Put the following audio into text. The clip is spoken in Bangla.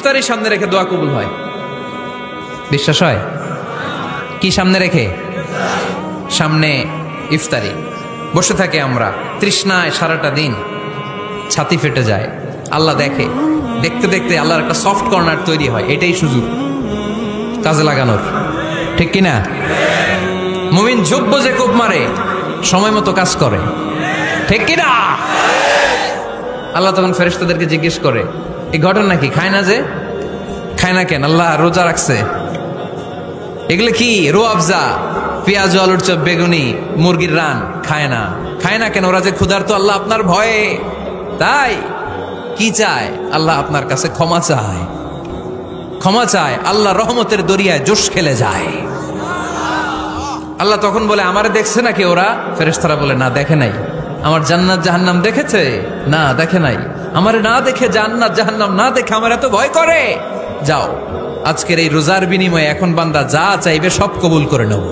ইফতারের সামনে রেখে দোয়া কবুল হয়। বিশ্বাস হয়? কি সামনে রেখে? সামনে ইফতারি। বসে থাকে আমরা তৃষ্ণায় সারাটা দিন, ছাতি ফেটে যায়। আল্লাহ দেখে, দেখতে দেখতে আল্লাহর একটা সফট কর্নার তৈরি হয়। এটাই সুযোগ কাজে লাগানোর, ঠিক কিনা? মুমিন যোগ্য যে কোপ মারে, সময় মতো কাজ করে, ঠিক কিনা? আল্লাহ তখন ফেরেশতাদেরকে জিজ্ঞেস করে, এই ঘটনা কি? খায় না যে? খায় না কেন? আল্লাহ রোজা রাখছে। এগুলো কি? রো আফজা, পেঁয়াজ, আলুর চপ, বেগুনি, মুরগির রান খায় না। খায় না কেন? ওরা যে ক্ষুধার্ত। আল্লাহ আপনার ভয়ে। তাই কি চায়? আল্লাহ আপনার কাছে ক্ষমা চায়। ক্ষমা চায়, আল্লাহ রহমতের দরিয়ায় জোশ খেলে যায়। আল্লাহ তখন বলে, আমারে দেখছে নাকি ওরা? ফেরেশতারা বলে, না দেখে নাই। আমার জান্নাত জাহান্নাম দেখেছে? না দেখে নাই। আমারে না দেখে, জান্নাত জাহান্নাম না দেখে আমার এত ভয় করে। যাও, আজকের এই রোজার বিনিময়ে এখন বান্দা যা চাইবে সব কবুল করে নেব।